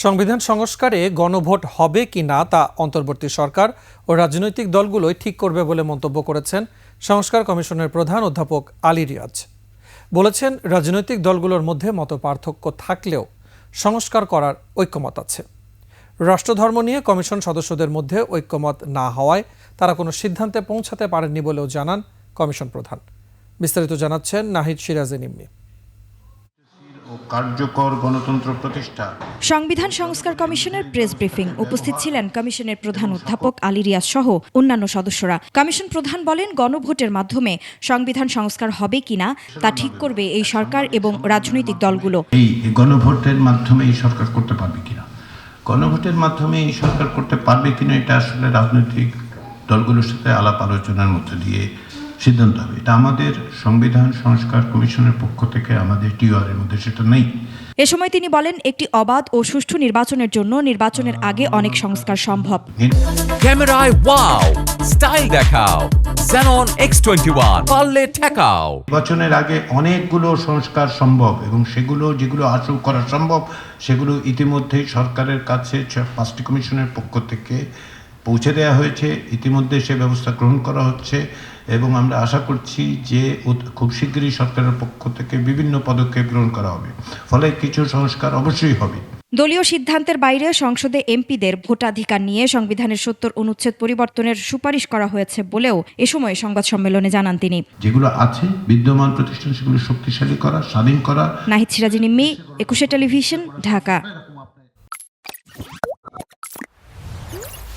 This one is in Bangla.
সংবিধান সংস্কারে গণভোট হবে কি না তা অন্তর্বর্তী সরকার ও রাজনৈতিক দলগুলোই ঠিক করবে বলে মন্তব্য করেছেন সংস্কার কমিশনের প্রধান অধ্যাপক আলী রিয়াজ। বলেছেন, রাজনৈতিক দলগুলোর মধ্যে মতপার্থক্য থাকলেও সংস্কার করার ঐক্যমত আছে। রাষ্ট্রধর্ম নিয়ে কমিশন সদস্যদের মধ্যে ঐক্যমত না হওয়ায় তারা কোনো সিদ্ধান্তে পৌঁছাতে পারেননি বলেও জানান কমিশন প্রধান। বিস্তারিত জানাচ্ছেন নাহিদ সিরাজে নিম্মি। কার্যকর গণতন্ত্র প্রতিষ্ঠা। সংবিধান সংস্কার কমিশনের প্রেস ব্রিফিং উপস্থিত ছিলেন কমিশনের প্রধান অধ্যাপক আলী রিয়াজ সহ অন্যান্য সদস্যরা। কমিশন প্রধান বলেন, গণভোটের মাধ্যমে সংবিধান সংস্কার হবে কিনা তা ঠিক করবে এই সরকার এবং রাজনৈতিক দলগুলো। এই গণভোটের মাধ্যমে এই সরকার করতে পারবে কিনা, গণভোটের মাধ্যমে এই সরকার করতে পারবে কিনা, এটা আসলে রাজনৈতিক দলগুলোর সাথে আলাপ আলোচনার মধ্যে দিয়ে সিদ্ধান্ত হবে। এটা আমাদের সংবিধান সংস্কার কমিশনের পক্ষ থেকে আমাদের টিওআর এর মধ্যে সেটা নেই। এ সময় তিনি বলেন, একটি অবাধ ও সুষ্ঠু নির্বাচনের জন্য নির্বাচনের আগে অনেক সংস্কার সম্ভব। ক্যামেরায় ওয়াও, স্টাইল দেখাও, Xenon X21 পারলে ঠেকাও। নির্বাচনের আগে অনেকগুলো সংস্কার সম্ভব এবং যেগুলো আশু করা সম্ভব সেগুলো ইতিমধ্যেই সরকারের কাছে 5টি কমিশনের পক্ষ থেকে পৌঁছে দেওয়া হয়েছে। ইতিমধ্যে সে ব্যবস্থা গ্রহণ করা হচ্ছে এবং আমরা আশা করছি যে খুব শীঘ্রই সরকারের পক্ষ থেকে বিভিন্ন পদক্ষেপ গ্রহণ করা হবে, ফলে কিছু সংস্কার অবশ্যই হবে। দলীয় সিদ্ধান্তের বাইরে সংসদে এমপিদের ভোটাধিকার নিয়ে সংবিধানের 70 অনুচ্ছেদ পরিবর্তনের সুপারিশ করা হয়েছে বলেও এ সময় সংবাদ সম্মেলনে জানান তিনি। যেগুলো আছে বিদ্যমান প্রতিষ্ঠান সেগুলো শক্তিশালী করা, স্বাধীন করা। নাহিদ সিরাজ নিম্মি, 21 টেলিভিশন, ঢাকা।